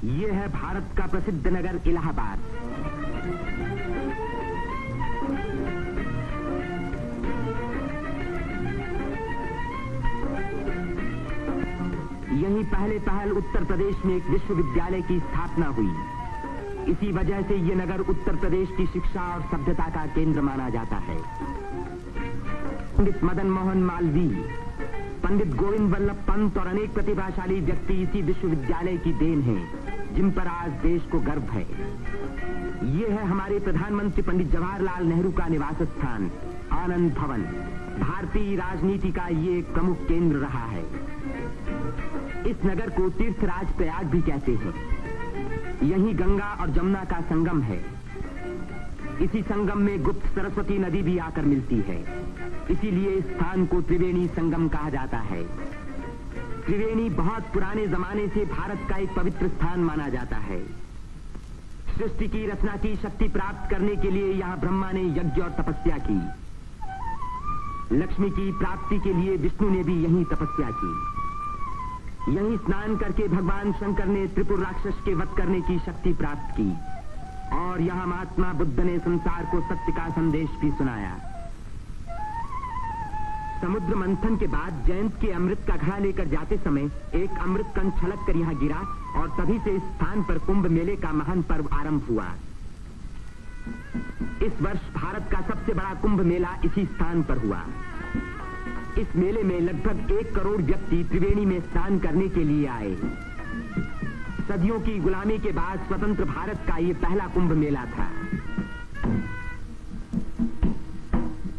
ये है भारत का प्रसिद्ध नगर इलाहाबाद। यहीं पहल उत्तर प्रदेश में एक विश्वविद्यालय की स्थापना हुई। इसी वजह से ये नगर उत्तर प्रदेश की शिक्षा और सभ्यता का केंद्र माना जाता है। पंडित मदन मोहन मालवीय, पंडित गोविंद वल्लभ पंत और अनेक प्रतिभाशाली व्यक्ति इसी विश्वविद्यालय की देन हैं, जिन पर आज देश को गर्व है। ये है हमारे प्रधानमंत्री पंडित जवाहरलाल नेहरू का निवास स्थान, आनंद भवन। भारतीय राजनीति का ये एक प्रमुख केंद्र रहा है। इस नगर को तीर्थराज प्रयाग भी कहते हैं। यहीं गंगा और जमुना का संगम है। इसी संगम में गुप्त सरस्वती नदी भी आकर मिलती है। इसीलिए इस स्थान को त्रिवेणी संगम कहा जाता है। त्रिवेणी बहुत पुराने जमाने से भारत का एक पवित्र स्थान माना जाता है। सृष्टि की रचना की शक्ति प्राप्त करने के लिए यहाँ ब्रह्मा ने यज्ञ और तपस्या की। लक्ष्मी की प्राप्ति के लिए विष्णु ने भी यहीं तपस्या की। यहीं स्नान करके भगवान शंकर ने त्रिपुर राक्षस के वध करने की शक्ति प्राप्त की और यहाँ महात्मा बुद्ध ने संसार को सत्य का संदेश भी सुनाया। समुद्र मंथन के बाद जयंत के अमृत का घड़ा लेकर जाते समय एक अमृत कण छलक कर यहाँ गिरा और तभी से इस स्थान पर कुंभ मेले का महान पर्व आरंभ हुआ। इस वर्ष भारत का सबसे बड़ा कुंभ मेला इसी स्थान पर हुआ। इस मेले में लगभग 1 करोड़ व्यक्ति त्रिवेणी में स्नान करने के लिए आए। सदियों की गुलामी के बाद स्वतंत्र भारत का ये पहला कुंभ मेला था।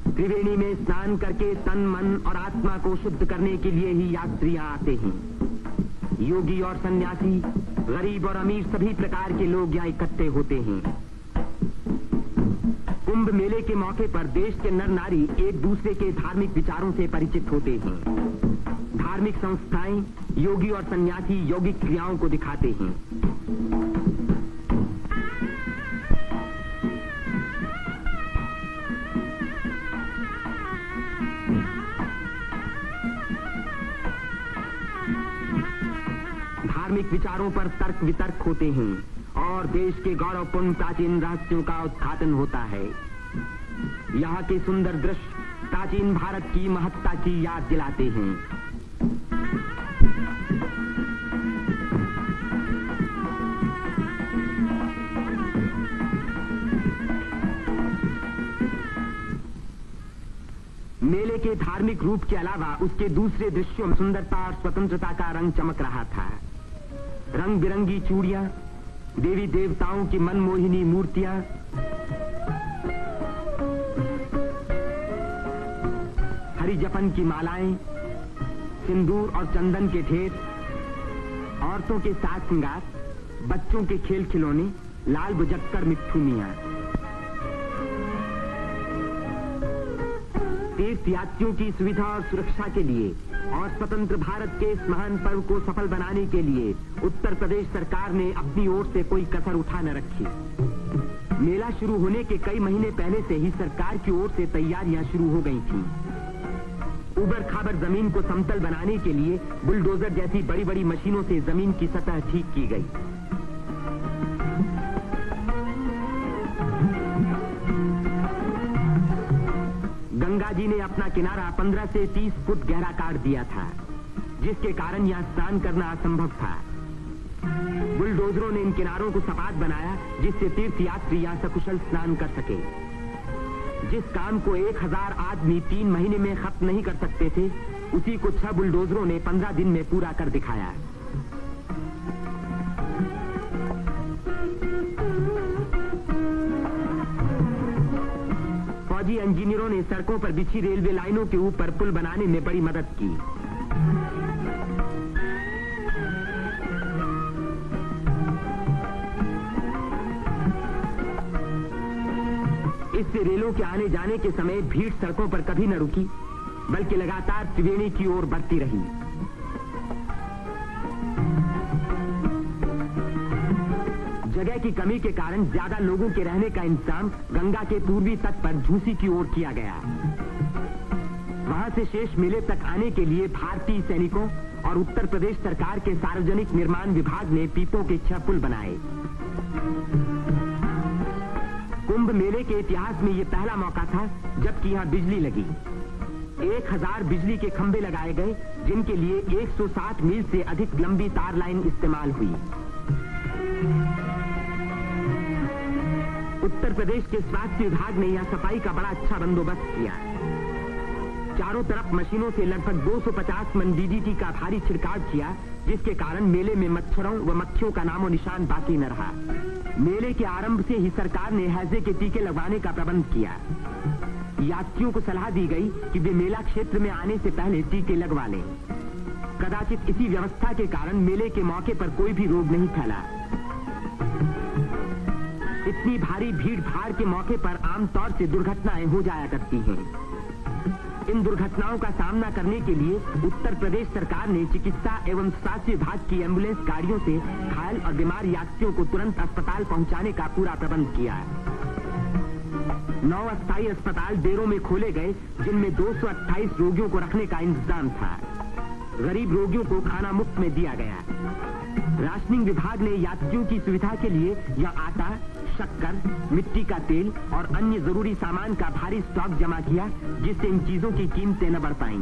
त्रिवेणी में स्नान करके तन, मन और आत्मा को शुद्ध करने के लिए ही यात्री आते हैं। योगी और सन्यासी, गरीब और अमीर सभी प्रकार के लोग यहाँ इकट्ठे होते हैं। कुंभ मेले के मौके पर देश के नर नारी एक दूसरे के धार्मिक विचारों से परिचित होते हैं। धार्मिक संस्थाएं योगी और सन्यासी यौगिक क्रियाओं को दिखाते हैं। धार्मिक विचारों पर तर्क वितर्क होते हैं और देश के गौरवपूर्ण प्राचीन रहस्यों का उद्घाटन होता है। यहाँ के सुंदर दृश्य प्राचीन भारत की महत्ता की याद दिलाते हैं। मेले के धार्मिक रूप के अलावा उसके दूसरे दृश्यों में सुंदरता और स्वतंत्रता का रंग चमक रहा था। रंग बिरंगी चूड़ियां, देवी देवताओं की मनमोहिनी मूर्तियां, हरी जपन की मालाएं, सिंदूर और चंदन के ढेर, औरतों के साज श्रृंगार, बच्चों के खेल खिलौने, लाल बुझक्कर मिट्ठू मियां। तीर्थयात्रियों की सुविधा और सुरक्षा के लिए और स्वतंत्र भारत के इस महान पर्व को सफल बनाने के लिए उत्तर प्रदेश सरकार ने अपनी ओर से कोई कसर उठा न रखी। मेला शुरू होने के कई महीने पहले से ही सरकार की ओर से तैयारियां शुरू हो गई थीं। उबड़ खाबड़ जमीन को समतल बनाने के लिए बुलडोजर जैसी बड़ी बड़ी मशीनों से जमीन की सतह ठीक की गई। गंगा जी ने अपना किनारा 15 से 30 फुट गहरा काट दिया था, जिसके कारण यहाँ स्नान करना असंभव था। बुलडोजरों ने इन किनारों को सपाट बनाया, जिससे तीर्थयात्री यहाँ सकुशल स्नान कर सके। जिस काम को 1000 आदमी 3 महीने में खत्म नहीं कर सकते थे, उसी को 6 बुलडोजरों ने 15 दिन में पूरा कर दिखाया। फौजी इंजीनियरों ने सड़कों पर बिछी रेलवे लाइनों के ऊपर पुल बनाने में बड़ी मदद की। इससे रेलों के आने जाने के समय भीड़ सड़कों पर कभी न रुकी, बल्कि लगातार त्रिवेणी की ओर बढ़ती रही। जगह की कमी के कारण ज्यादा लोगों के रहने का इंतजाम गंगा के पूर्वी तट पर झूसी की ओर किया गया। वहां से शेष मेले तक आने के लिए भारतीय सैनिकों और उत्तर प्रदेश सरकार के सार्वजनिक निर्माण विभाग ने पीपों के 6 पुल बनाए। कुंभ मेले के इतिहास में ये पहला मौका था जबकि यहाँ बिजली लगी। 1000 बिजली के खंभे लगाए गए, जिनके लिए 160 मील से अधिक लंबी तार लाइन इस्तेमाल हुई। उत्तर प्रदेश के स्वास्थ्य विभाग ने यहाँ सफाई का बड़ा अच्छा बंदोबस्त किया। चारों तरफ मशीनों से लगभग 250 मन डीडीटी का भारी छिड़काव किया, जिसके कारण मेले में मच्छरों व मक्खियों का नामो निशान बाकी न रहा। मेले के आरंभ से ही सरकार ने हैजे के टीके लगवाने का प्रबंध किया। यात्रियों को सलाह दी गई कि वे मेला क्षेत्र में आने से पहले टीके लगवा लें। कदाचित इसी व्यवस्था के कारण मेले के मौके पर कोई भी रोग नहीं फैला। इतनी भारी भीड़ भाड़ के मौके पर आमतौर से दुर्घटनाएं हो जाया करती हैं। इन दुर्घटनाओं का सामना करने के लिए उत्तर प्रदेश सरकार ने चिकित्सा एवं स्वास्थ्य विभाग की एम्बुलेंस गाड़ियों से घायल और बीमार यात्रियों को तुरंत अस्पताल पहुंचाने का पूरा प्रबंध किया। 9 अस्थायी अस्पताल देरों में खोले गए, जिनमें 228 रोगियों को रखने का इंतजाम था। गरीब रोगियों को खाना मुफ्त में दिया गया। राशनिंग विभाग ने यात्रियों की सुविधा के लिए यहाँ आटा, शक्कर, मिट्टी का तेल और अन्य जरूरी सामान का भारी स्टॉक जमा किया, जिससे इन चीजों की कीमतें न बढ़ पाएं।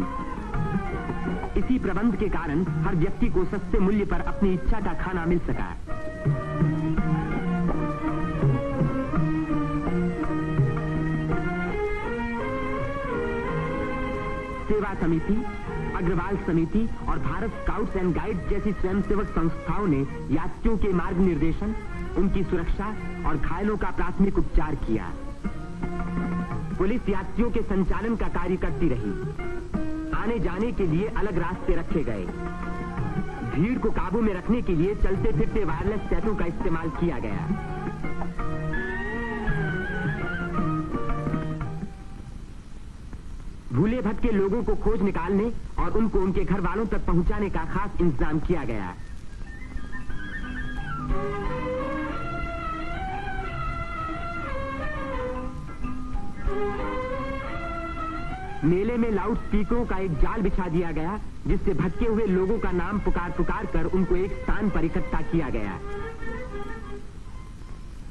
इसी प्रबंध के कारण हर व्यक्ति को सस्ते मूल्य पर अपनी इच्छा का खाना मिल सका। सेवा समिति, अग्रवाल समिति और भारत स्काउट्स एंड गाइड्स जैसी स्वयंसेवक संस्थाओं ने यात्रियों के मार्ग निर्देशन, उनकी सुरक्षा और घायलों का प्राथमिक उपचार किया। पुलिस यात्रियों के संचालन का कार्य करती रही। आने जाने के लिए अलग रास्ते रखे गए। भीड़ को काबू में रखने के लिए चलते फिरते वायरलेस सेटों का इस्तेमाल किया गया। भूले भटके लोगों को खोज निकालने और उनको उनके घर वालों तक पहुंचाने का खास इंतजाम किया गया। मेले में लाउड स्पीकरों का एक जाल बिछा दिया गया, जिससे भटके हुए लोगों का नाम पुकार पुकार कर उनको एक स्थान पर इकट्ठा किया गया।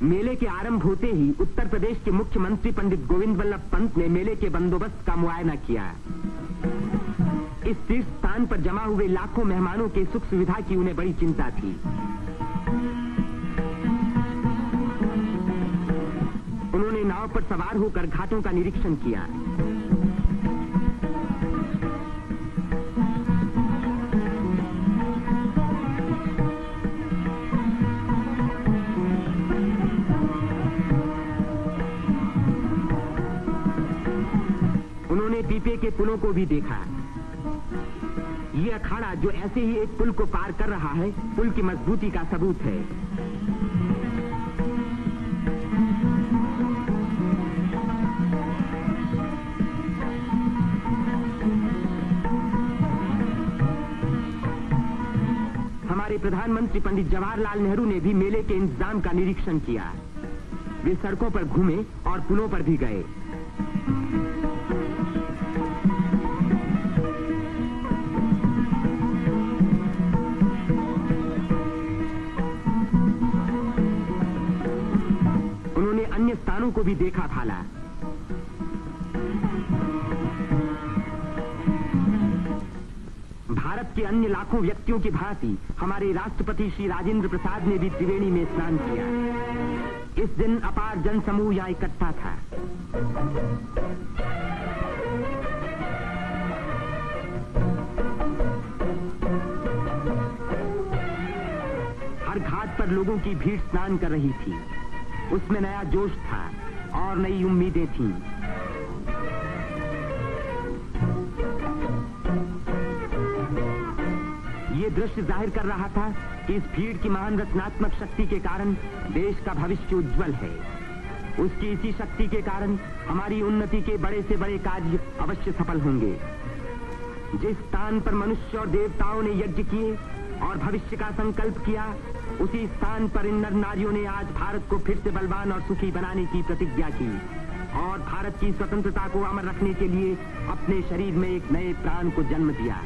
मेले के आरंभ होते ही उत्तर प्रदेश के मुख्यमंत्री पंडित गोविंद वल्लभ पंत ने मेले के बंदोबस्त का मुआयना किया। इस तीर्थ स्थान पर जमा हुए लाखों मेहमानों के सुख सुविधा की उन्हें बड़ी चिंता थी। उन्होंने नाव पर सवार होकर घाटों का निरीक्षण किया। पीपे के पुलों को भी देखा। ये अखाड़ा जो ऐसे ही एक पुल को पार कर रहा है, पुल की मजबूती का सबूत है। हमारे प्रधानमंत्री पंडित जवाहरलाल नेहरू ने भी मेले के इंतजाम का निरीक्षण किया। वे सड़कों पर घूमे और पुलों पर भी गए। अन्य स्थानों को भी देखा भाला। भारत के अन्य लाखों व्यक्तियों की भांति हमारे राष्ट्रपति श्री राजेंद्र प्रसाद ने भी त्रिवेणी में स्नान किया। इस दिन अपार जन समूह यहाँ इकट्ठा था। हर घाट पर लोगों की भीड़ स्नान कर रही थी। उसमें नया जोश था और नई उम्मीदें थीं। ये दृश्य जाहिर कर रहा था कि इस भीड़ की महान रचनात्मक शक्ति के कारण देश का भविष्य उज्जवल है। उसकी इसी शक्ति के कारण हमारी उन्नति के बड़े से बड़े कार्य अवश्य सफल होंगे। जिस स्थान पर मनुष्य और देवताओं ने यज्ञ किए और भविष्य का संकल्प किया, उसी स्थान पर इन नर नारियों ने आज भारत को फिर से बलवान और सुखी बनाने की प्रतिज्ञा की और भारत की स्वतंत्रता को अमर रखने के लिए अपने शरीर में एक नए प्राण को जन्म दिया।